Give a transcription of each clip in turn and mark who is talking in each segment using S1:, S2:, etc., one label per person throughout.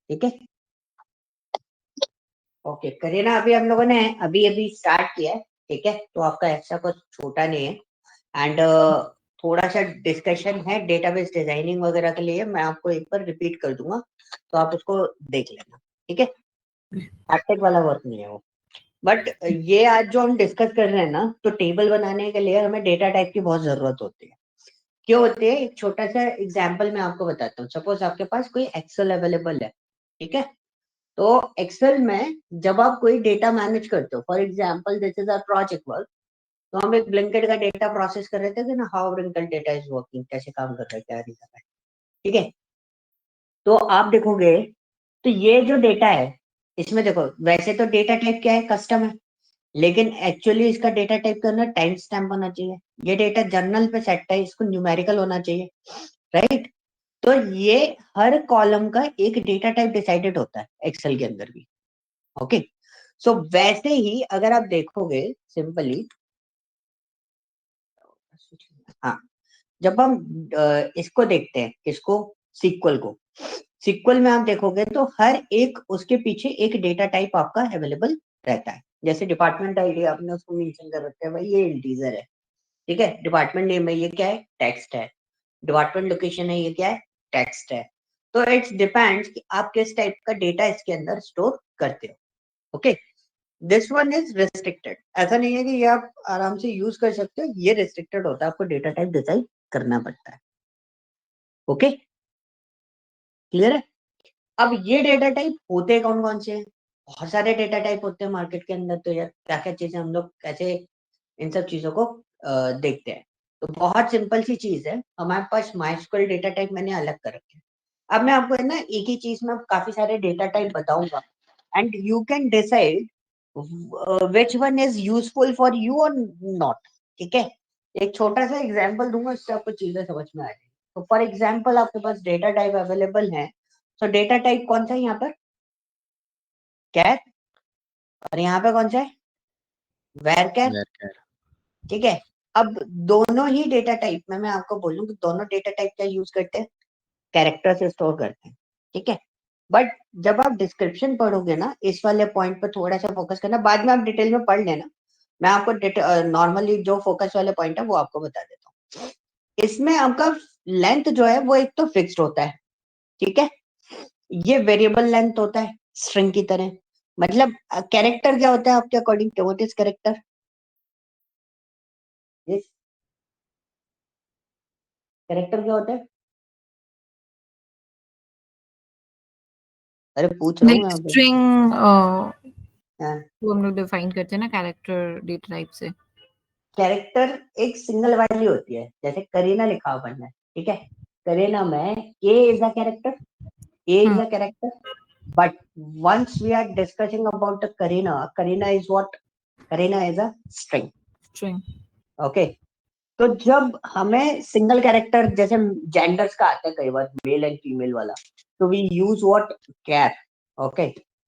S1: ठीक है, ओके करीना, अभी हम लोगों ने अभी अभी स्टार्ट किया है, ठीक है, तो आपका ऐसा कुछ छोटा नहीं है। एंड थोड़ा सा डिस्कशन है डेटाबेस डिजाइनिंग वगैरह के लिए, मैं आपको एक बार रिपीट कर दूंगा, तो आप उसको देख लेना, ठीक है, हैप्टिक वाला वर्क नहीं है वो। बट ये आज जो हम डिस्कस कर रहे हैं ना, तो टेबल बनाने के लिए हमें डेटा टाइप की बहुत जरूरत होती है। क्यों होती है, एक छोटा सा एग्जाम्पल मैं आपको बताता हूँ। सपोज आपके पास कोई एक्सेल अवेलेबल है, ठीक है, तो एक्सेल में जब आप कोई डेटा मैनेज करते हो, for example this is our project work, तो हम एक ब्लिंकिट का डेटा प्रोसेस कर रहे थे कि ना how Blinkit data is working, कैसे काम कर रहा है, क्या नहीं कर रहा है, ठीक है। तो आप देखोगे, तो ये जो डेटा है, इसमें देखो वैसे तो डेटा टाइप क्या है, कस्टम है, लेकिन एक्चुअली इसका डेटा टाइप करना टाइम स्टैम्प होना चाहिए। ये डेटा जर्नल पे सेट है, इसको न्यूमेरिकल होना चाहिए, राइट। तो ये हर कॉलम का एक डेटा टाइप डिसाइडेड होता है एक्सेल के अंदर भी, ओके। सो वैसे ही अगर आप देखोगे सिंपली, हाँ, जब हम इसको देखते हैं, किसको, सीक्वल को, सीक्वल में आप देखोगे तो हर एक उसके पीछे एक डेटा टाइप आपका अवेलेबल रहता है। जैसे डिपार्टमेंट आईडी आपने उसको मेंशन कर रखा है, भाई ये इंटीजर है, ठीक है। डिपार्टमेंट नेम है, ये क्या है, टेक्स्ट है। डिपार्टमेंट लोकेशन है, ये क्या है, टेक्स्ट है। तो इट्स डिपेंड्स कि आप किस टाइप का डेटा इसके अंदर स्टोर करते हो, okay. This one is restricted, ऐसा नहीं है कि ये आप आराम से यूज कर सकते हो, ये रिस्ट्रिक्टेड होता है, आपको डेटा टाइप डिसाइड करना पड़ता है, ओके, क्लियर है। अब ये डेटा टाइप होते कौन कौन से हैं, बहुत सारे डेटा टाइप होते हैं मार्केट के अंदर, तो यार क्या क्या चीजें हम लोग कैसे इन सब चीजों को देखते हैं। तो बहुत सिंपल सी चीज है, हमारे पास माइस्क्वेल डेटा टाइप मैंने अलग कर रखे हैं। अब मैं आपको है ना एक ही चीज में काफी सारे डेटा टाइप बताऊंगा, and you can decide which one is useful for you और नॉट, ठीक है। एक छोटा सा एग्जांपल दूंगा, इससे आपको चीजें समझ में आ जाएगी। तो फॉर एग्जांपल आपके पास डेटा टाइप अवेलेबल है, तो डेटा टाइप कौन सा है यहाँ पर, कैर, और यहाँ पे कौन सा है, वेर कैर, ठीक है। अब दोनों ही डेटा टाइप में मैं आपको बोलूं कि दोनों डेटा टाइप क्या यूज करते हैं, कैरेक्टर से स्टोर करते हैं, ठीक है। बट जब आप डिस्क्रिप्शन पढ़ोगे ना, इस वाले पॉइंट पर थोड़ा सा फोकस करना, बाद में आप डिटेल में पढ़ लेना, मैं आपको नॉर्मली जो फोकस वाले पॉइंट है वो आपको बता देता हूँ। इसमें आपका लेंथ जो है वो एक तो फिक्स्ड होता है, ठीक है, ये वेरिएबल लेंथ होता है स्ट्रिंग की तरह। मतलब कैरेक्टर क्या होता है आपके according, what is character, character क्या होता है, अरे पूछ रहा हूँ मैं
S2: लाइक
S1: आपसे।
S2: स्ट्रिंग
S1: हाँ,
S2: वो हम लोग डिफाइन करते हैं ना कैरेक्टर डेटा टाइप से।
S1: कैरेक्टर एक सिंगल वैल्यू होती है, जैसे करीना लिखा हुआ बनना है, ठीक है, करीना में A is a character, A is
S2: hmm,
S1: a character, but once we are discussing about the Karina is what, Karina is a string,
S2: string.
S1: okay। तो जब हमें सिंगल कैरेक्टर जैसे जेंडर्स का आता है कई बार, मेल एंड फीमेल वाला, तो we use what, char, okay,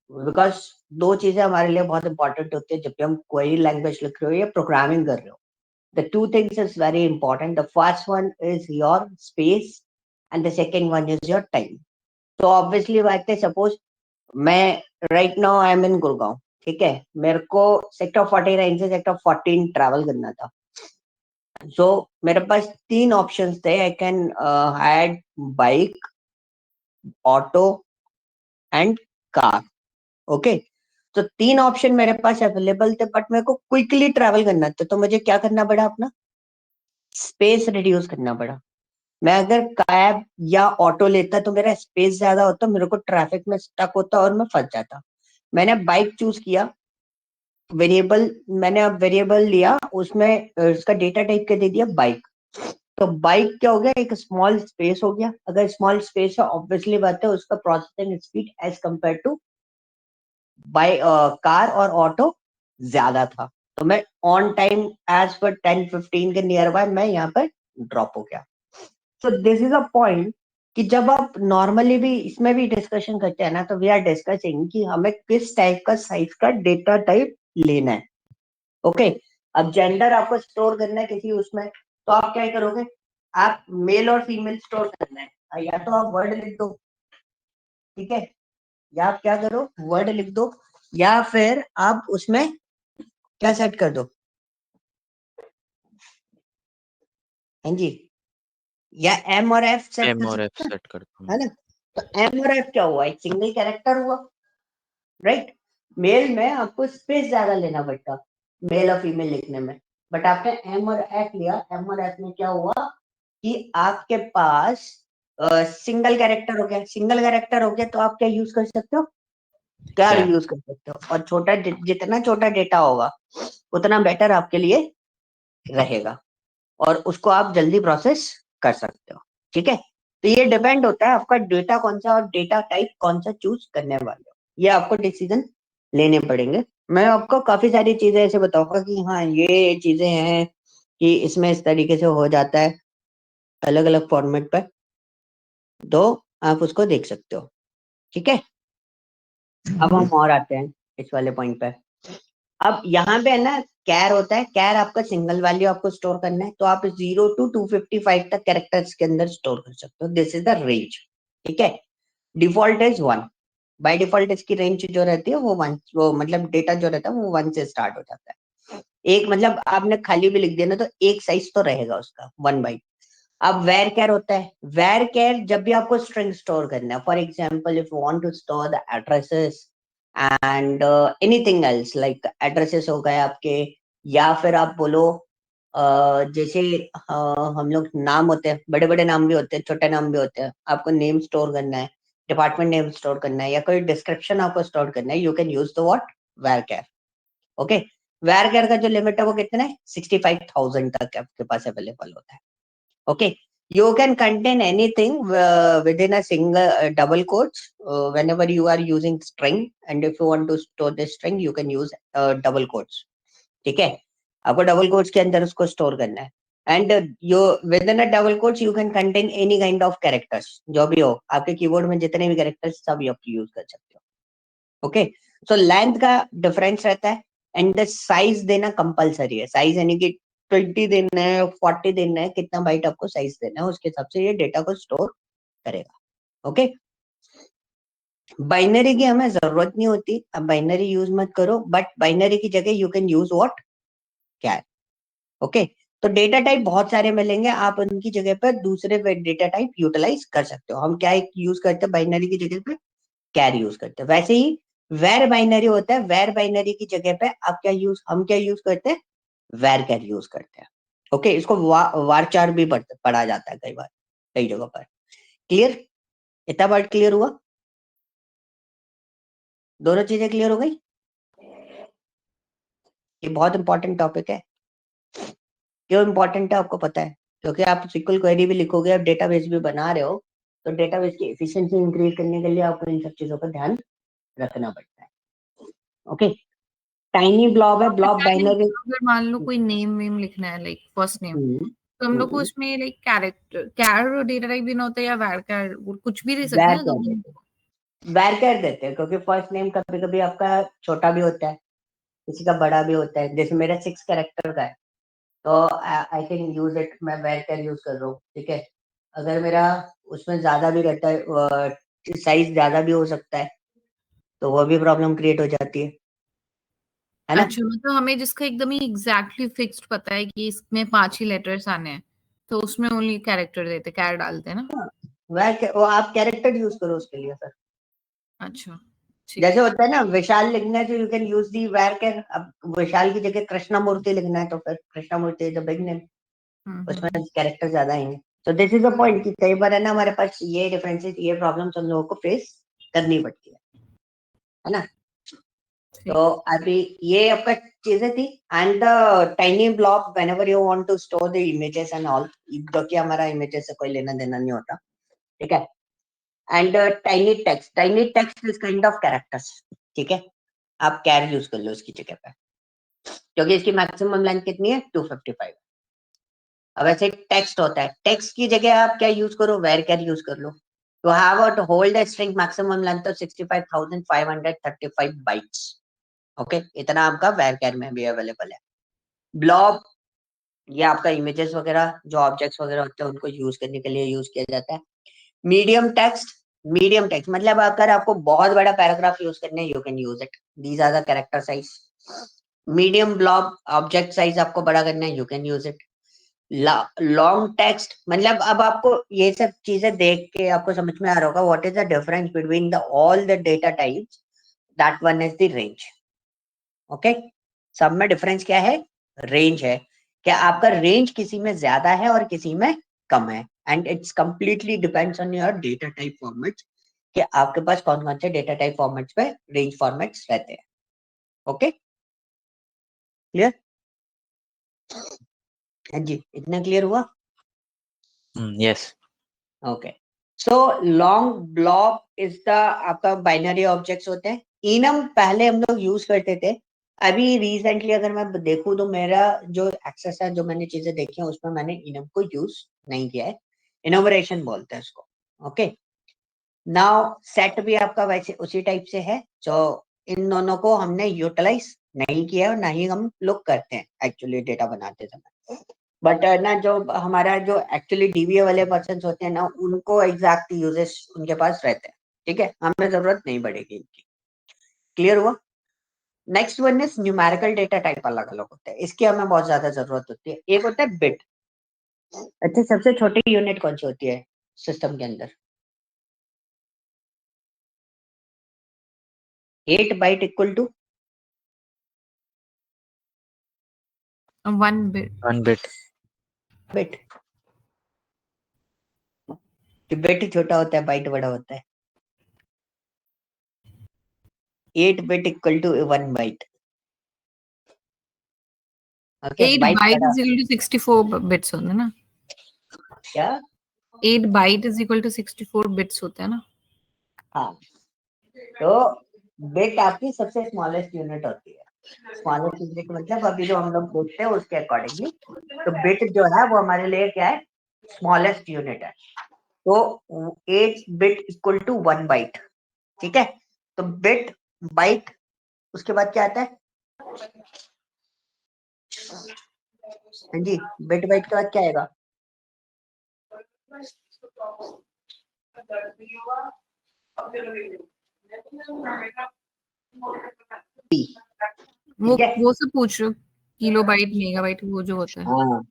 S1: because दो चीजें हमारे लिए बहुत इंपॉर्टेंट होती है जब भी हम कोई लैंग्वेज लिख रहे हो या प्रोग्रामिंग कर रहे हो। The two things is very important. The first one is your space and the second one is your time. So obviously बात है, suppose मैं right now I am in Gurgaon, ठीक है, मेरे को सेक्टर 49 से सेक्टर 14 ट्रैवल करना था। सो मेरे पास तीन ऑप्शंस थे, I can had bike, auto and car, okay. तो तीन ऑप्शन मेरे पास अवेलेबल थे, बट मेरे को क्विकली ट्रैवल करना था, तो मुझे क्या करना पड़ा, अपना स्पेस रिड्यूस करना पड़ा। मैं अगर कैब या ऑटो लेता तो मेरा स्पेस ज्यादा होता, मेरे को ट्रैफिक में स्टक होता और मैं फंस जाता। मैंने बाइक चूज किया, वेरिएबल, मैंने अब वेरिएबल लिया, उसमें उसका डेटा टाइप के दे दिया बाइक। तो बाइक क्या हो गया, एक स्मॉल स्पेस हो गया, अगर स्मॉल स्पेस है ऑब्वियसली बात है उसका processing speed as compare to बाई कार और ऑटो ज्यादा था, तो मैं ऑन टाइम एज पर 10-15 के नियर बाय मैं यहाँ पर ड्रॉप हो गया। So this is a point कि जब आप नॉर्मली भी इसमें भी डिस्कशन करते हैं ना, तो वी आर डिस्कसिंग कि हमें किस टाइप का साइज का डेटा टाइप लेना है, ओके। अब जेंडर आपको स्टोर करना है किसी उसमें, तो आप क्या करोगे, आप मेल और फीमेल स्टोर करना है, या तो आप वर्ड लिख दो, ठीक है, या आप क्या करो, वर्ड लिख दो, या फिर आप उसमें क्या सेट कर दो, हाँ जी, या एम और एफ सेट
S3: एम
S1: कर
S3: और एफ
S1: सकते हैं,
S3: सेट करता हूँ।
S1: है ना। तो एम और एफ क्या हुआ, एक सिंगल कैरेक्टर हुआ, राइट। मेल में आपको स्पेस ज्यादा लेना पड़ता, मेल और फीमेल लिखने में, बट आपने एम और एफ लिया, एम और एफ में क्या हुआ कि आपके पास सिंगल कैरेक्टर हो गया, सिंगल कैरेक्टर हो गया तो आप क्या यूज कर सकते हो, क्या
S3: क्या
S1: यूज कर सकते हो, और छोटा जितना छोटा डेटा होगा उतना बेटर आपके लिए रहेगा, और उसको आप जल्दी प्रोसेस कर सकते हो, ठीक है। तो ये डिपेंड होता है आपका डेटा कौन सा और डेटा टाइप कौन सा चूज करने वाले हो, ये आपको डिसीजन लेने पड़ेंगे। मैं आपको काफी सारी चीजें ऐसे बताऊंगा कि हाँ ये चीजें हैं कि इसमें इस तरीके से हो जाता है अलग अलग फॉर्मेट पर, तो आप उसको देख सकते हो, ठीक है। अब हम और आते हैं इस वाले पॉइंट पे। अब यहाँ पे है ना कैर होता है, कैर आपका सिंगल वैल्यू आपको स्टोर करना है, तो आप 0 to 255 तक कैरेक्टर्स के अंदर स्टोर कर सकते हो, दिस इज द रेंज, ठीक है। डिफॉल्ट इज 1, बाय डिफॉल्ट इसकी रेंज जो रहती है वो 1, वो मतलब डेटा जो रहता है वो 1 से स्टार्ट हो जाता है। एक मतलब आपने खाली भी लिख दिया ना तो एक साइज तो रहेगा उसका 1 बाइट। अब वेर कैर होता है, वेर कैर जब भी आपको स्ट्रिंग स्टोर करना है, for example if you want to store the addresses and anything else like addresses हो गए आपके, या फिर आप बोलो जैसे हम लोग नाम होते हैं, बड़े बड़े नाम भी होते हैं, छोटे नाम भी होते हैं, आपको नेम स्टोर करना है, डिपार्टमेंट नेम स्टोर करना है, या कोई डिस्क्रिप्शन आपको स्टोर करना है, you can use the what, varchar, okay. Varchar का जो लिमिट है वो कितना है, 65,000 तक आपके पास अवेलेबल होता है, okay. You can contain anything within a single double quotes whenever you are using string, and if you want to store the string you can use double quotes, ठीक है। आपको डबल कोट्स के अंदर उसको store करना है, and you with in a double quotes you can contain any kind of characters, जो भी हो आपके कीबोर्ड में जितने भी कैरेक्टर्स सब आप यूज कर सकते हो, ओके। सो लेंथ का डिफरेंस रहता है, एंड द साइज देना कंपलसरी है, साइज यानी कि 20 देना है, 40 देना है, कितना बाइट आपको साइज देना है, उसके हिसाब से ये डेटा को स्टोर करेगा, ओके। बाइनरी की हमें जरूरत नहीं होती, अब बाइनरी यूज मत करो, बट बाइनरी की जगह you can use what, char, okay. तो डेटा टाइप बहुत सारे मिलेंगे, आप उनकी जगह पर दूसरे डेटा टाइप यूटिलाइज कर सकते हो। हम क्या यूज करते हैं बाइनरी की जगह पे, कैर यूज करते हैं। वैसे ही वेर बाइनरी होता है, वेर बाइनरी की जगह पे आप क्या यूज, हम क्या यूज करते हैं, वेर कैर यूज करते हैं, ओके। इसको वारचार भी पढ़ा जाता है कई बार, कई जगह पर, क्लियर, इतना वर्ड क्लियर हुआ, दोनों चीजें क्लियर हो गई। ये बहुत इंपॉर्टेंट टॉपिक है, क्यों इंपॉर्टेंट है आपको पता है, क्योंकि आप सिक्वल क्वेरी भी लिखोगे, आप डेटाबेस भी बना रहे हो, तो डेटाबेस की एफिशिएंसी इंक्रीज करने के लिए आपको इन सब चीजों का ध्यान रखना पड़ता है, ओके। टाइनी ब्लॉब है, ब्लॉब
S2: पता नहीं,
S1: बाइनरी,
S2: अगर मान लो कोई नेम वेम लिखना है लाइक फर्स्ट नेम, तो हम लोग को उसमें like character char data type देना होता है या वैर कैर, कुछ भी दे सकते
S1: वैर
S2: हैं
S1: कर देते हैं, वैर कर देते हैं, क्योंकि फर्स्ट नेम कभी कभी आपका छोटा भी होता है, किसी का बड़ा भी होता है, जैसे मेरा 6 कैरेक्टर का है, तो आई कैन यूज इट, मैं वेर कैर यूज कर रहा हूँ, ठीक है। अगर मेरा उसमें ज्यादा भी रहता है, साइज ज्यादा भी हो सकता है, तो वो भी प्रॉब्लम क्रिएट हो जाती है ना।
S2: अच्छा, मतलब हमें जिसका एकदम ही एग्जैक्टली फिक्स्ड पता है कि इसमें 5 ही लेटर्स आने हैं, तो उसमें ओनली कैरेक्टर देते, कैर डालते हैं ना।
S1: हाँ, वो आप कैरेक्टर यूज करो उसके लिए सर,
S2: अच्छा, ठीक
S1: जैसे
S2: है।
S1: होता है ना विशाल लिखना है तो you can use the varchar, अब विशाल की जगह कृष्णा मूर्ति लिखना है तो फिर कृष्णा मूर्ति इज अ बिग नेम, उसमें
S2: हम्म।
S1: कैरेक्टर ज्यादा आएंगे। तो दिस इज अ पॉइंट कि कई बार है ना हमारे पास ये डिफरेंसेस, ये प्रॉब्लम्स हम लोगों को फेस करनी पड़ती है ना। तो
S2: ठीक।
S1: अभी ये आपका चीजें थी, and the tiny blob whenever you want to store the images and all, जो कि हमारा इमेजेस से कोई लेना देना नहीं होता, ठीक है। And tiny text is kind of characters, ठीक है। आप कैर यूज कर लो उसकी जगह पे, क्योंकि इसकी मैक्सिमम लेंथ कितनी है, 255। अब ऐसे टेक्स्ट होता है, टेक्स्ट की जगह आप क्या यूज करो, वेर कैर यूज कर लो। To have a hold the string maximum length of 65,535 bytes, okay, इतना आपका वेर कैर में भी अवेलेबल है। ब्लॉब, ये आपका इमेजेस वगैरह जो ऑब्जेक्ट्स वगैरह होते हैं उनको यूज करने के लिए यूज किया जाता है। मीडियम टेक्स्ट, मीडियम टेक्स्ट मतलब अगर आपको बहुत बड़ा पैराग्राफ यूज करना है, you can use it. These are the character size. Medium block object size आपको बड़ा करना है, you can use it. Long text मतलब अब आपको ये सब चीजें देख के आपको समझ में आ रहा होगा what is the difference between the all the data types. That one is the range. Okay, सब में डिफरेंस क्या है? रेंज है। क्या आपका रेंज किसी में ज्यादा है और किसी में कम है, and it's completely depends on your data type formats कि आपके पास कौन कौन से डेटा टाइप फॉर्मेट्स पे रेंज फॉर्मेट्स रहते हैं। Okay, clear? हाँ जी, इतना क्लियर हुआ?
S3: Yes.
S1: Okay, so long block is the आपका बाइनरी ऑब्जेक्ट्स होते हैं। इनम पहले हम लोग यूज करते थे, अभी रिसेंटली अगर मैं देखूं तो मेरा जो एक्सेस है, जो मैंने चीजें देखी हैं उसमें मैंने इनम को यूज नहीं किया है। इनोवरेशन बोलते हैं उसको। ओके, नाउ सेट भी आपका वैसे उसी टाइप से है, जो इन दोनों को हमने यूटिलाइज नहीं किया और ना ही हम लोग करते हैं एक्चुअली डेटा बनाते समय। बट ना जो हमारा जो एक्चुअली डीबीए वाले पर्सन होते हैं ना, उनको एग्जैक्ट यूजेस उनके पास रहते हैं। ठीक है, हमें जरूरत नहीं पड़ेगी इनकी। क्लियर हुआ? Next one is numerical data type. अलग अलग होते हैं, इसकी हमें बहुत ज्यादा जरूरत होती है। एक होता है बिट। अच्छा, सबसे छोटी यूनिट कौन सी होती है सिस्टम के अंदर? 8 byte equal to
S2: 1 bit.
S3: 1 bit.
S1: Bit. Bit छोटा होता है, बाइट बड़ा होता है। 8 bit equal to 1 byte. Okay,
S2: 8
S1: byte
S2: byte
S1: बड़ा।
S2: is equal to 64 bits होते हैं ना?
S1: क्या?
S2: 8 byte is equal to 64 bits होते हैं ना?
S1: हाँ, तो बिट आपकी सबसे स्मॉलेस्ट यूनिट होती है। स्मॉलेस्ट यूनिट मतलब अभी जो हम लोग देखते हैं उसके अकॉर्डिंगली, तो बिट जो है वो हमारे लिए क्या है? स्मॉलेस्ट यूनिट है। तो 8 बिट इक्वल टू 1 बाइट। ठीक है, तो बिट, बाइट, उसके बाद क्या आता है? हाँ जी, बिट बाइट के बाद क्या आएगा? ठीक है,
S2: वो सब पूछ रहे हो, किलोबाइट मेगाबाइट वो जो होता है।
S1: हाँ।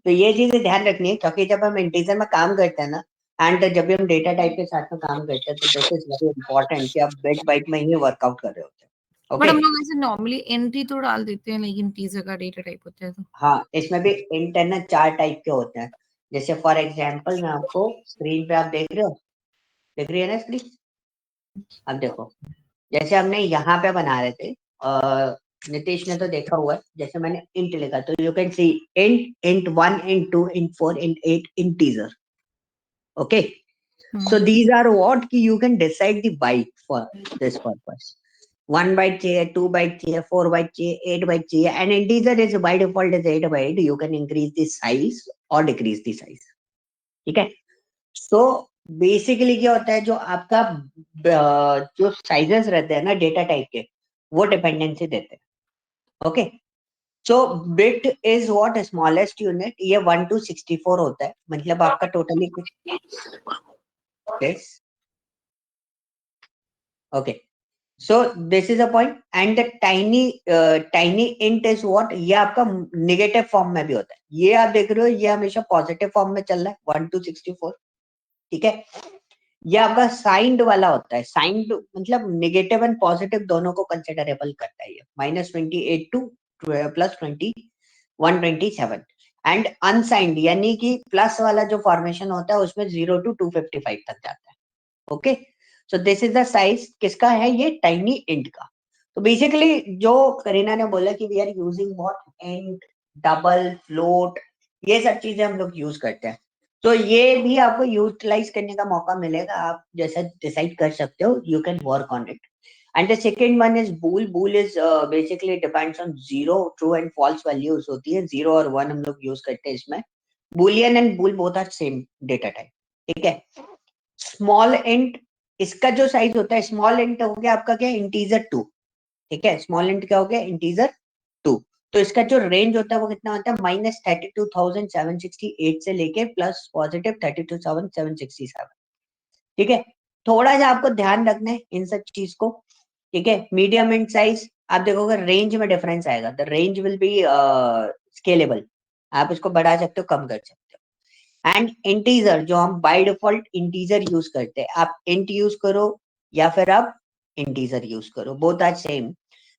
S1: तो ये चीजें ध्यान रखनी है, क्योंकि जब हम इंटीजर में काम करते हैं ना, एंड जब भी हम डेटा टाइप के साथ में काम करते हैं, तो दिस इज वेरी इंपॉर्टेंट कि आप बिट बाइट में ही वर्कआउट कर रहे होते हैं।
S2: बट
S1: ओके,
S2: हम लोग ऐसे नॉर्मली एंट्री तो डाल देते हैं, लेकिन टीजर का डेटा टाइप होता है तो।
S1: हाँ, इसमें भी इंट है ना, 4 टाइप के होते हैं। जैसे फॉर एग्जांपल मैं आपको स्क्रीन पे, आप देख रहे हो, देख रही है ना स्क्रीन? अब देखो, जैसे हमने यहाँ पे बना रहे थे, नीतीश ने तो देखा हुआ है, जैसे मैंने इंट लिखा, तो you can see int, int 1, int 2, int 4, int 8, integer. Okay, so these are what कि you can decide the byte for this purpose. 1 byte चाहिए, 2 byte चाहिए, 4 byte चाहिए, 8 byte चाहिए, and integer is by default is 8 byte. You can increase the size or decrease the size. ठीक है, so basically क्या होता है, जो आपका जो साइजेस रहते हैं ना डेटा टाइप के, वो डिपेंडेंसी देते हैं। Okay, so bit is what smallest unit. ये 1 to 64 होता है, मतलब आपका टोटली कुछ। Okay, so this is a point, and the tiny int is what, ये आपका नेगेटिव फॉर्म में भी होता है। ये आप देख रहे हो, ये हमेशा पॉजिटिव फॉर्म में चल रहा है, 1 to 64। ठीक है, ये आपका साइंड वाला होता है। साइंड मतलब नेगेटिव एंड पॉजिटिव दोनों को कंसिडरेबल करता है ये। -28 टू +20 127। एंड अनसाइंड यानी कि प्लस वाला जो फॉर्मेशन होता है उसमें 0 to 255 तक जाता है। Okay, so this is the size किसका है? ये टाइनी इंट का। तो बेसिकली जो करीना ने बोला कि we are using what, int, double, float, ये सब चीजें हम लोग यूज करते हैं। तो ये भी आपको यूटिलाइज करने का मौका मिलेगा, आप जैसा डिसाइड कर सकते हो, you can work on it. And the second one is bool. Bool is basically depends on zero, true and false values होती है, 0 और 1 हम लोग यूज करते हैं इसमें। Boolean and bool both are same data type. ठीक है, स्मॉल इंट, इसका जो साइज होता है, स्मॉल इंट हो गया आपका क्या, इंटीजर 2। ठीक है, स्मॉल इंट क्या हो गया, इंटीजर 2। तो इसका जो रेंज होता है वो कितना होता है, -32,768 से लेके प्लस +32,767। ठीक है, थोड़ा सा आपको ध्यान रखना है इन सब चीज को, ठीक है। मीडियम एंड साइज आप देखोगे रेंज में डिफरेंस आएगा, the range will be scalable, आप इसको बढ़ा सकते हो, कम कर सकते हो। एंड इंटीजर, जो हम बाय डिफॉल्ट इंटीजर यूज करते हैं, आप इंट यूज करो या फिर आप इंटीजर यूज करो, both are same.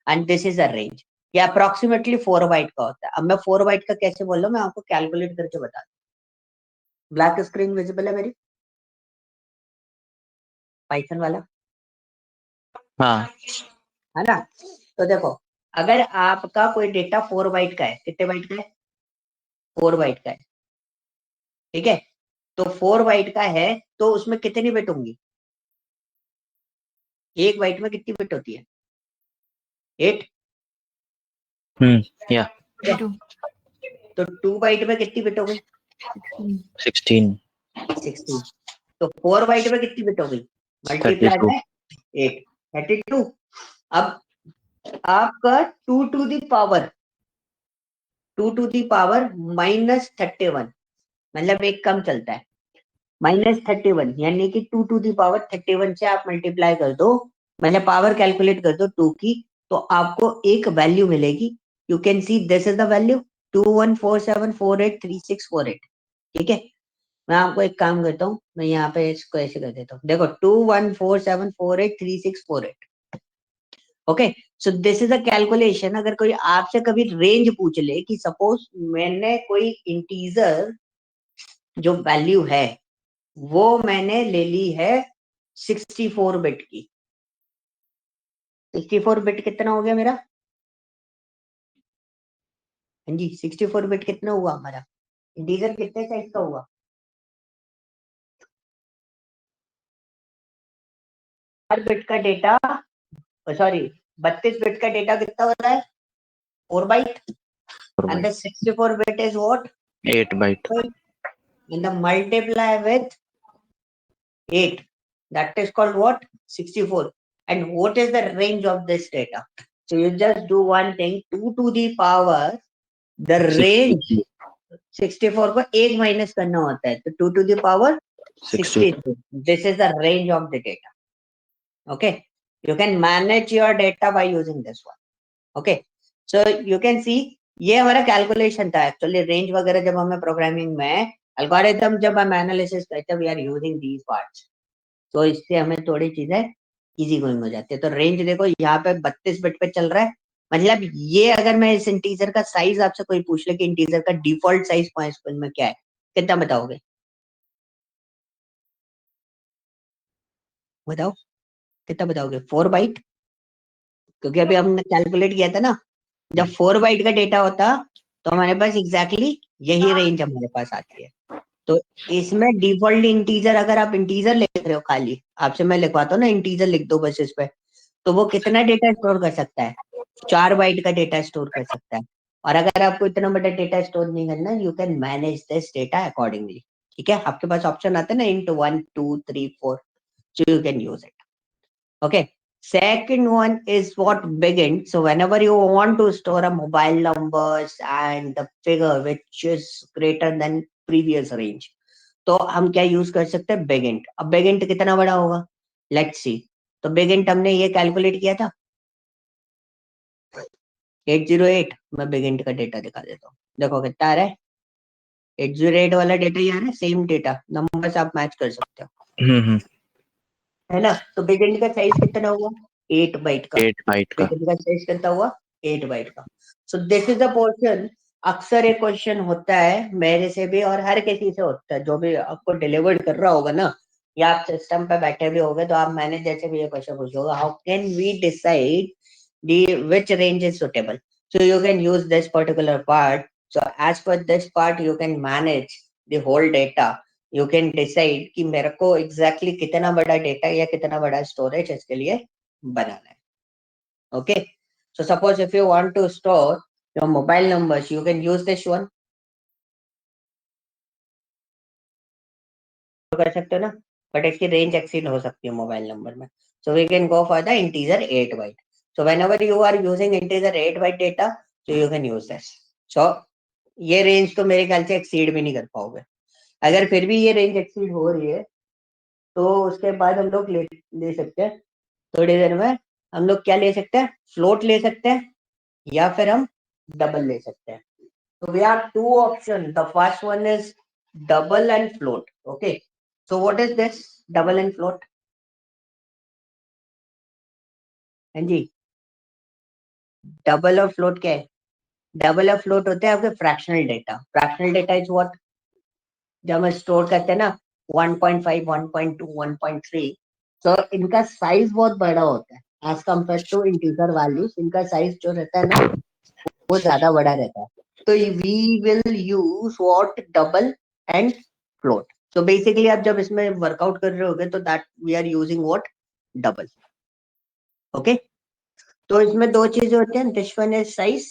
S1: And this is a range, ये अप्रोक्सीमेटली 4 बाइट का होता है। अब मैं 4 बाइट का कैसे बोल रहा हूँ मैं आपको कैलकुलेट करके बता दूं। ब्लैक स्क्रीन विजिबल है मेरी, पाइथन वाला,
S3: हाँ
S1: है ना? तो देखो, अगर आपका कोई डेटा 4 बाइट का है, कितने बाइट का है? 4 बाइट का है, ठीक है। तो 4 बाइट का है तो उसमें कितनी बिट होंगी? एक बाइट में कितनी बिट होती है? 8।
S3: या
S2: 32,
S1: तो 2 बाइट में कितनी बिट हो गई?
S2: 16,
S3: 16
S1: 16। तो 4 बाइट में कितनी बिट हो गई? Multiply
S3: 32
S1: by 8, 32। अब आपका 2 to the power, 2 to the power -31, मतलब एक कम चलता है, -31, यानी कि 2 टू द पावर 31 से आप मल्टीप्लाई कर दो, मतलब पावर कैलकुलेट कर दो 2 की, तो आपको एक वैल्यू मिलेगी। You can see this is the value 2147483648, ठीक है। मैं आपको एक काम करता हूँ, मैं यहाँ पे इसको ऐसे कर देता हूँ, देखो 2147483648, okay. So this is a calculation. अगर कोई आपसे कभी रेंज पूछ ले कि सपोज मैंने कोई इंटीजर जो वैल्यू है वो मैंने ले ली है 64 बिट की, 64 बिट कितना हो गया मेरा? हाँ जी, 64 बिट कितना हुआ हमारा? इंटीजर कितने साइज का हुआ? हर बिट का डेटा, सॉरी 32 बिट का डेटा कितना होता है? 4 bite. And the 64 bit is what?
S3: 8 byte.
S1: And the multiply with 8. That is called what? 64. And what is the range of this data? So you just do one thing, 2 to the power, the range 64 को 1 minus करना होता है, तो 2 to the power 62. This is the range of the data. Okay. You can manage your data by using this one. Okay. So you can see ये हमारा calculation था actually. Range वगैरह जब हमें प्रोग्रामिंग में एल्गोरिथम जब हम एनालिसिस करते हैं, we are using these parts, तो इससे हमें थोड़ी चीजें इजी गोइंग हो जाती है। तो रेंज देखो यहाँ पे 32 बिट पे चल रहा है, मतलब ये अगर मैं इस इंटीजर का साइज आपसे कोई पूछ ले कि इंटीजर का डिफॉल्ट साइज पॉइंट में क्या है, कितना बताओगे? बताओ कितना बताओगे? 4 बाइट, क्योंकि अभी हमने कैलकुलेट किया था ना, जब 4 बाइट का डेटा होता तो हमारे पास एग्जैक्टली यही रेंज हमारे पास आती है। तो इसमें डिफॉल्ट इंटीजर, अगर आप इंटीजर लिख रहे हो खाली, आपसे मैं लिखवाता हूँ ना इंटीजर लिख दो बस इस पे, तो वो कितना डेटा स्टोर कर सकता है? 4 बाइट का डेटा स्टोर कर सकता है। और अगर आपको इतना बड़ा डेटा स्टोर नहीं करना, you can manage this data accordingly, ठीक है। आपके पास ऑप्शन आता है ना into 1 2 3 4, so you can use it. Okay. Second one is what begin. So whenever you want to store a mobile numbers and the figure which is greater than previous range, तो हम क्या use कर सकते हैं? बेगिंट। अब बेगिंट कितना बड़ा होगा? Let's see. तो बेगिंट हमने ये कैलकुलेट किया था 808। मैं बेगिंट का डेटा दिखा देता हूँ, देखो कितना आ रहा है? 808 वाला डेटा ही आ रहा है, सेम डेटा, नंबर्स आप मैच कर सकते हो, है ना? तो बेगिंट का साइज कितना हुआ? 8 बाइट का।
S3: 8 byte का.
S1: बेगिंट का साइज कितना हुआ? 8 बाइट का। So this is the portion. अक्सर एक क्वेश्चन होता है मेरे से भी और हर किसी से होता है, जो भी आपको डिलीवर्ड कर रहा होगा ना, या आप सिस्टम पे बैठे भी होगे तो आप मैंने जैसे भी ये क्वेश्चन पूछोगे, how can we decide the which range is suitable? So you can use this particular part. So as per this part you can manage the whole data. You can decide कि मेरे को exactly कितना बड़ा data या कितना बड़ा storage इसके लिए बनाना है। Okay. So suppose if you want to store your mobile numbers, you can use this one. तो कर सकते हो ना, बट इसकी रेंज एक्सीड हो सकती है मोबाइल नंबर में। So we can go for the integer 8 byte. So whenever you are using integer 8 byte data, so you can use this. So ये रेंज तो मेरे ख्याल से एक्सीड भी नहीं कर पाओगे। अगर फिर भी ये रेंज एक्सीड हो रही है तो उसके बाद हम लोग ले सकते हैं थोड़ी देर में, हम लोग क्या ले सकते हैं, फ्लोट ले सकते हैं या फिर हम डबल ले सकते हैं. So we have two options. The first one is double and float. Okay. So what is this double and float? हाँ जी, डबल और फ्लोट क्या है? डबल और फ्लोट होते हैं आपके fractional data. Fractional data is what, जब हम स्टोर करते हैं ना 1.5, 1.2, 1.3, तो इनका साइज बहुत बड़ा होता है as compare to integer values. इनका साइज जो रहता है ना वो ज्यादा बड़ा रहता है. तो we will use what, double and float. तो बेसिकली आप जब इसमें वर्कआउट कर रहे होगे तो that we are using what, double. Okay, तो इसमें दो चीजें होती हैं. This one is size.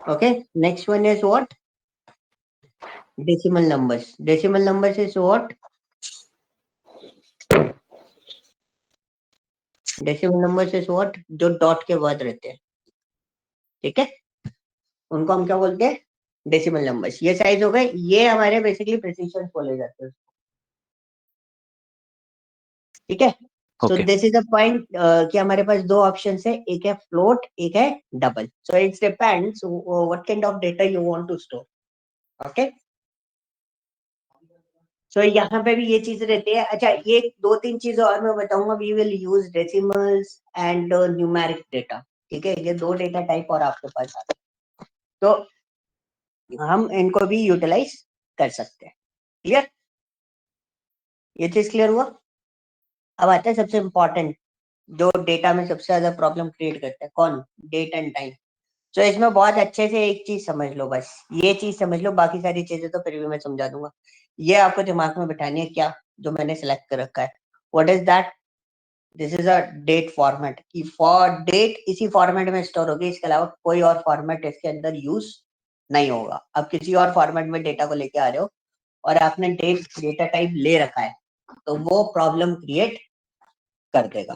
S1: Okay, next one is what, decimal numbers. Decimal numbers is what, decimal numbers is what, जो डॉट के बाद रहते हैं. ठीक है, उनको हम क्या बोलते हैं, डेसिमल नंबर्स. ये साइज हो गए, ये हमारे बेसिकली प्रिसीशन बोले जाते हैं. ठीक है, सो
S3: Okay.
S1: This is a point कि हमारे पास दो ऑप्शन है, एक है फ्लोट, एक है double. So it depends what kind of data you want to store. Okay, so यहाँ पे भी ये चीज रहती है. अच्छा, ये दो तीन चीजें और मैं बताऊंगा. We will use decimals and numeric data. ठीक है, ये दो डेटा टाइप और आपके पास आते हैं, तो हम इनको भी यूटिलाइज कर सकते हैं. क्लियर, ये चीज क्लियर हुआ. अब आता है सबसे इंपॉर्टेंट, जो डेटा में सबसे ज्यादा प्रॉब्लम क्रिएट करता है, कौन, डेट एंड टाइम. तो इसमें बहुत अच्छे से एक चीज समझ लो, बस ये चीज समझ लो, बाकी सारी चीजें तो फिर भी मैं समझा दूंगा. ये आपको दिमाग में बिठानी है, क्या जो मैंने सिलेक्ट कर रखा है, what is that. This is a date format. की फॉर डेट इसी फॉर्मेट में स्टोर होगी, इसके अलावा कोई और फॉर्मेट इसके अंदर यूज नहीं होगा. अब किसी और फॉर्मेट में डेटा को लेके आ रहे हो और आपने डेट डेटा टाइप ले रखा है, तो वो प्रॉब्लम क्रिएट कर देगा.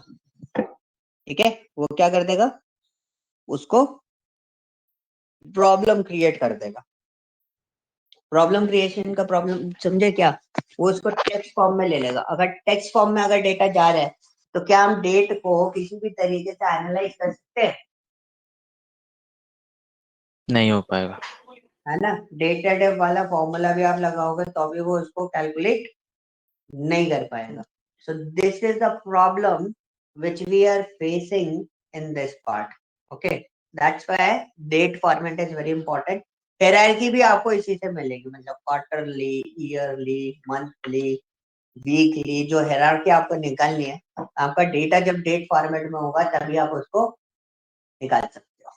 S1: ठीक है, वो क्या कर देगा, उसको प्रॉब्लम क्रिएट कर देगा. प्रॉब्लम क्रिएशन का प्रॉब्लम समझे क्या, वो उसको टेक्स्ट फॉर्म में ले लेगा. अगर टेक्स्ट फॉर्म में अगर डेटा जा रहा है, तो क्या हम डेट को किसी भी तरीके से एनालाइज कर सकते हैं?
S3: नहीं हो पाएगा.
S1: है ना, डेटा वाला फॉर्मूला भी आप लगाओगे तो भी वो उसको कैलकुलेट नहीं कर पाएगा. So this is the problem which we are facing in this part. Okay, that's why date format is very important. Hierarchy भी आपको इसी से मिलेगी, मतलब क्वार्टरली, ईयरली, मंथली, वीकली. जो हायरार्की आपको निकालनी है, आपका डेटा जब डेट फॉर्मेट में होगा तभी आप उसको निकाल सकते हो.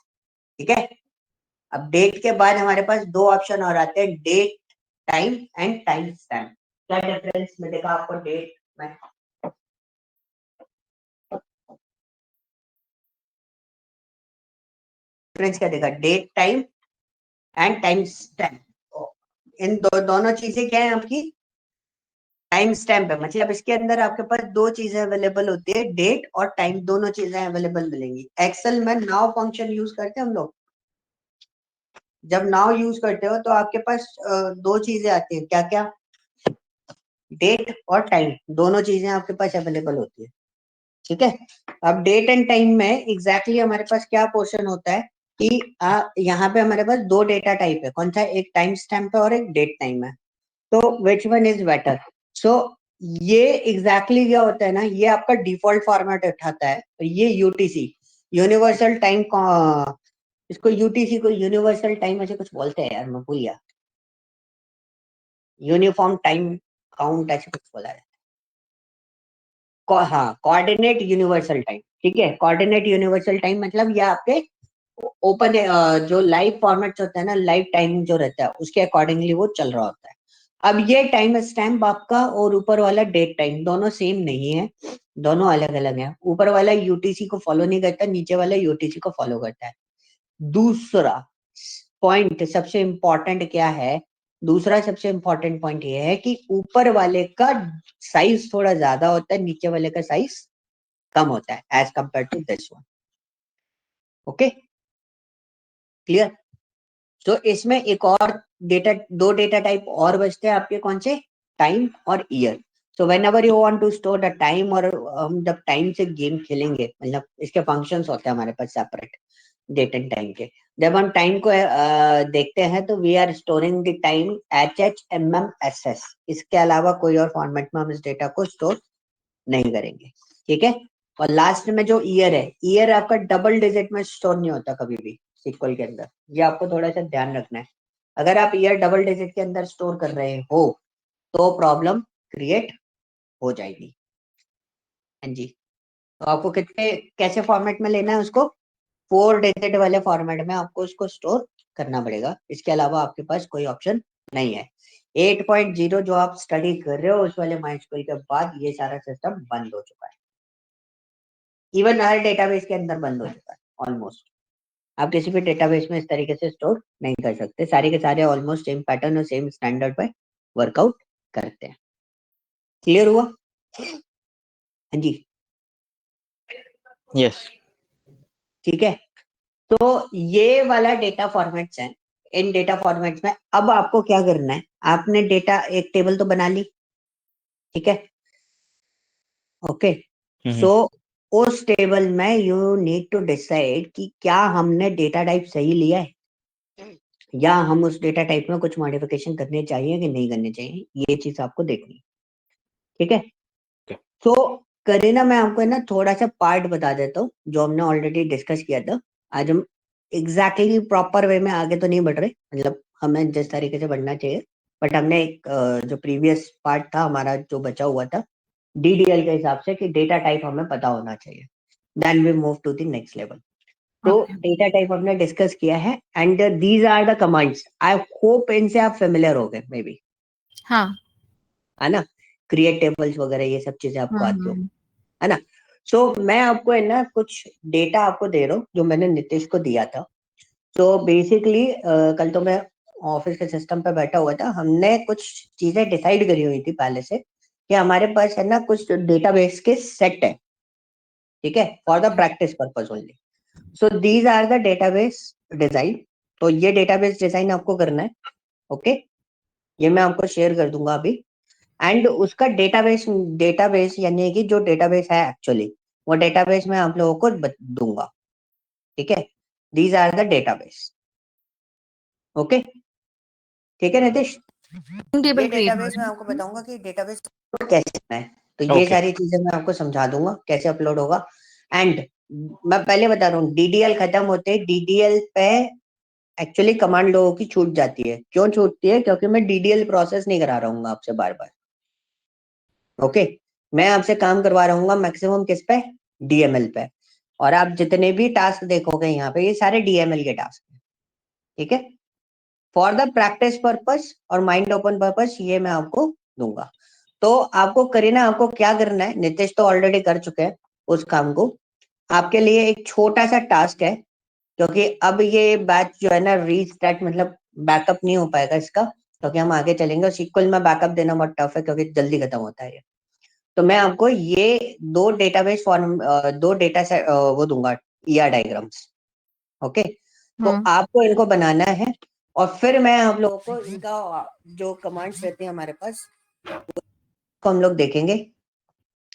S1: ठीक है, अब डेट के बाद हमारे पास दो ऑप्शन और आते हैं, date time and time stamp. क्या डिफरेंस मिलेगा आपको डेट में, डिफरेंस क्या देगा, date time and time stamp. इन दोनों चीजें क्या है आपकी, टाइम स्टैम्प है. मतलब इसके अंदर आपके पास दो चीजें अवेलेबल होती है, डेट और टाइम, दोनों चीजें अवेलेबल मिलेंगी. एक्सेल में नाउ फंक्शन यूज करते हैं हम लोग. जब नाउ यूज करते हो तो आपके पास दो चीजें आती है, क्या क्या, डेट और टाइम, दोनों चीजें आपके पास अवेलेबल होती है. ठीक है, अब डेट एंड टाइम में एग्जैक्टली हमारे पास क्या पोर्शन होता है कि यहाँ पे हमारे पास दो डेटा टाइप है. कौन सा, एक टाइम स्टैम्प है और एक डेट टाइम है. तो विच वन इज बेटर. सो ये एग्जैक्टली क्या होता है ना, ये आपका डिफॉल्ट फॉर्मेट उठाता है. ये यूटीसी, यूनिवर्सल टाइम, इसको यूटीसी को यूनिवर्सल टाइम ऐसे कुछ बोलते हैं यार, मैं भूल गया. यूनिफॉर्म टाइम काउंट ऐसे कुछ बोला है. हाँ, कोऑर्डिनेट यूनिवर्सल टाइम. ठीक है, कोऑर्डिनेट यूनिवर्सल टाइम मतलब ये आपके ओपन जो लाइव फॉर्मेट होता है ना, लाइव टाइम जो रहता है उसके अकॉर्डिंगली वो चल रहा होता है. अब ये टाइम स्टैम्प आपका और ऊपर वाला डेट टाइम दोनों सेम नहीं है, दोनों अलग अलग है. ऊपर वाला यूटीसी को फॉलो नहीं करता, नीचे वाला यूटीसी को फॉलो करता है. दूसरा पॉइंट सबसे इंपॉर्टेंट क्या है, दूसरा सबसे इंपॉर्टेंट पॉइंट ये है कि ऊपर वाले का साइज थोड़ा ज्यादा होता है, नीचे वाले का साइज कम होता है as compare to this one. Okay, clear. तो इसमें एक और डेटा, दो डेटा टाइप और बचते हैं आपके, कौन से, टाइम और year. So whenever you want to store the time, और हम जब टाइम से गेम खेलेंगे, मतलब इसके फंक्शंस होते हैं हमारे पास सेपरेट डेट एंड टाइम के। जब हम टाइम को देखते हैं तो we are storing the time HHMMSS, इसके अलावा कोई और फॉर्मेट में हम इस डेटा को स्टोर नहीं करेंगे, ठीक है। और लास्ट में जो ईयर है, ईयर आपका डबल डिजिट में स्टोर नहीं होता कभी भी SQL के अंदर, ये आपको थोड़ा सा ध्यान रखना है। अगर आप ईयर डबल डिजिट के अंदर स्टोर कर रहे हो तो प्रॉब्लम क्रिएट हो जाएगी। हाँ जी, तो आपको कितने कैसे फॉर्मेट में लेना है उसको, 4 डिजिट वाले फॉर्मेट में आपको उसको स्टोर करना पड़ेगा, इसके अलावा आपके पास कोई ऑप्शन नहीं है। 8.0 जो आप स्टडी कर रहे हो उस वाले MySQL के बाद ये सारा सिस्टम बंद हो चुका है, इवन हर डेटाबेस के अंदर बंद हो चुका है ऑलमोस्ट। आप किसी भी डेटाबेस में इस तरीके से स्टोर नहीं कर सकते, सारे के सारे ऑलमोस्ट सेम पैटर्न और सेम स्टैंडर्ड पे वर्कआउट करते हैं। क्लियर हुआ? हाँ जी,
S3: यस।
S1: ठीक है। तो ये वाला डेटा फॉर्मेट्स हैं। इन डेटा फॉर्मेट्स में अब आपको क्या करना है, आपने डेटा एक टेबल तो बना ली, ठीक है, ओके। सो उस टेबल में यू नीड टू डिसाइड कि क्या हमने डेटा टाइप सही लिया है या हम उस डेटा टाइप में कुछ मॉडिफिकेशन करने चाहिए कि नहीं करने चाहिए, ये चीज आपको देखनी, ठीक है। तो करीना, मैं आपको है ना थोड़ा सा पार्ट बता देता हूँ जो हमने ऑलरेडी डिस्कस किया था। आज हम एग्जैक्टली प्रॉपर वे में आगे तो नहीं बढ़ रहे, मतलब हमें जिस तरीके से बढ़ना चाहिए, बट हमने एक जो प्रीवियस पार्ट था हमारा जो बचा हुआ था DDL के हिसाब से कि डेटा टाइप हमें पता होना चाहिए, then we move to the next level. तो डेटा टाइप हमने डिस्कस किया है and these are the commands, I hope इनसे आप फेमिलियर हो गए मे बी,
S2: हाँ,
S1: है ना, क्रिएट टेबल्स वगैरह ये सब चीजें आपको आती हो,
S2: हम्म,
S1: है ना। सो मैं आपको है ना कुछ डेटा आपको दे रहा हूँ जो मैंने नीतीश को दिया था। तो बेसिकली कल तो मैं ऑफिस के सिस्टम पे बैठा हुआ था, हमने कुछ चीजें डिसाइड करी हुई थी पहले से कि हमारे पास है ना कुछ डेटाबेस के सेट है, ठीक है, for the practice purpose only. So these are the database design. तो ये डेटाबेस डिजाइन आपको करना है, ओके, ये मैं आपको शेयर कर दूंगा अभी। एंड उसका डेटाबेस डेटाबेस यानी कि जो डेटाबेस है एक्चुअली वो डेटाबेस मैं आप लोगों को दूंगा, ठीक है। These are the database, okay, ठीक है नितिश।
S2: टेबल
S1: ये
S2: क्रिएट
S1: डेटाबेस मैं
S2: करना
S1: आपको
S2: है।
S1: बताऊंगा कि डेटाबेस कैसे करना है, तो ये
S3: ओके।
S1: सारी चीजें मैं आपको समझा दूंगा कैसे अपलोड होगा। एंड मैं पहले बता रहा हूँ DDL खत्म होते DDL पे एक्चुअली कमांड लोगों की छूट जाती है। क्यों छूटती है? क्योंकि मैं DDL प्रोसेस नहीं करा रहा हूँ आपसे बार बार, ओके। मैं आपसे काम करवा रहा हूँ मैक्सिमम किस पे, DML पे। और आप जितने भी टास्क देखोगे यहाँ पे ये सारे DML के टास्क हैं, ठीक है, फॉर द प्रैक्टिस पर्पस और माइंड ओपन पर्पस ये मैं आपको दूंगा। तो आपको करीना, आपको क्या करना है, नितिश तो ऑलरेडी कर चुके हैं उस काम को, आपके लिए एक छोटा सा टास्क है, क्योंकि अब ये बैच जो है ना रीस्टार्ट मतलब बैकअप नहीं हो पाएगा इसका, क्योंकि हम आगे चलेंगे और SQL में बैकअप देना बहुत टफ है क्योंकि जल्दी खत्म होता है ये। तो मैं आपको ये दो डेटाबेस फॉर्म दो डेटा सेट वो दूंगा, ER डायग्राम्स, ओके। तो आपको इनको बनाना है और फिर मैं आप लोगों को इनका जो कमांड्स रहते हैं हमारे पास को हम लोग देखेंगे।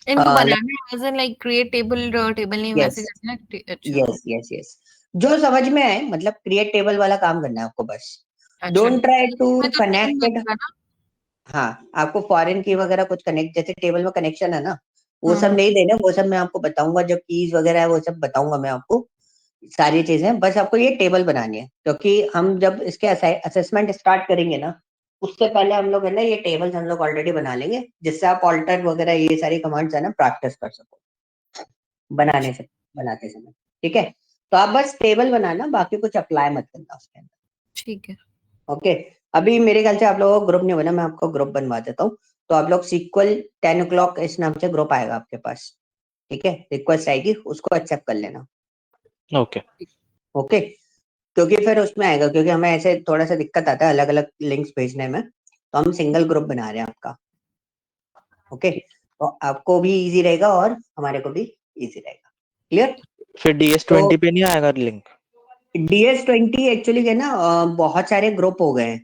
S2: इनको बनाना है as in like create table, table name
S1: yes
S2: वैसे करना है। अच्छा,
S1: यस यस यस, जो समझ में आए, मतलब क्रिएट टेबल वाला काम करना है आपको बस।
S2: अच्छा,
S1: डोंट ट्राई टू
S2: इसमें तो नेम
S1: कनेक्ट इट।
S2: लगेगा ना।
S1: हाँ, आपको फॉरेन की वगैरह कुछ कनेक्ट, जैसे टेबल में कनेक्शन है ना, वो सब
S2: हाँ,
S1: नहीं देना, वो सब मैं आपको बताऊंगा, जो कीज वगैरह है वो सब बताऊंगा मैं आपको, सारी चीजें। बस आपको ये टेबल बनानी है, क्योंकि हम जब इसके असेसमेंट स्टार्ट करेंगे ना उससे पहले हम लोग है ना ये टेबल्स हम लोग ऑलरेडी बना लेंगे, जिससे आप ऑल्टर वगैरह ये सारी कमांड्स है ना प्रैक्टिस कर सको बनाने
S2: अच्छा,
S1: से बनाते समय, ठीक है। तो आप बस टेबल बनाना, बाकी कुछ अप्लाई मत करना उसके अंदर,
S2: ठीक है।
S1: ओके। अभी मेरे ख्याल से आप लोगों को ग्रुप नहीं बना, मैं आपको ग्रुप बनवा देता हूँ। तो आप लोग SQL 10 o'clock इस नाम से ग्रुप आएगा आपके पास, ठीक है, रिक्वेस्ट आएगी, उसको एक्सेप्ट कर लेना,
S3: ओके।
S1: ओके। क्योंकि फिर उसमें आएगा, क्योंकि हमें ऐसे थोड़ा सा दिक्कत आता है अलग अलग लिंक्स भेजने में, तो हम सिंगल ग्रुप बना रहे हैं आपका, ओके। तो आपको भी इजी रहेगा और हमारे को भी इजी रहेगा, क्लियर।
S3: फिर
S1: तो
S3: DS20 पे नहीं आएगा लिंक?
S1: DS20 एक्चुअली है ना बहुत सारे ग्रुप हो गए हैं,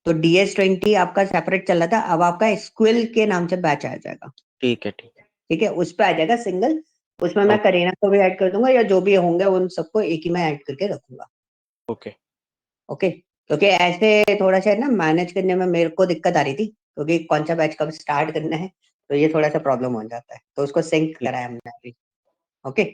S1: तो DS20 आपका सेपरेट चल रहा था, अब आपका SQL के नाम से बैच आ जाएगा।
S3: ठीक है ठीक है
S1: ठीक है, उस पे आ जाएगा सिंगल, उसमें मैं करीना को भी ऐड कर दूंगा या जो भी होंगे उन सबको एक ही में ऐड करके रखूंगा।
S3: ओके
S1: ओके, क्योंकि ऐसे थोड़ा सा ना मैनेज करने में मेरे को दिक्कत आ रही थी, क्योंकि कौन सा बैच कब स्टार्ट करना है, तो ये थोड़ा सा प्रॉब्लम हो जाता है, तो उसको सिंक कराया हमने अभी। ओके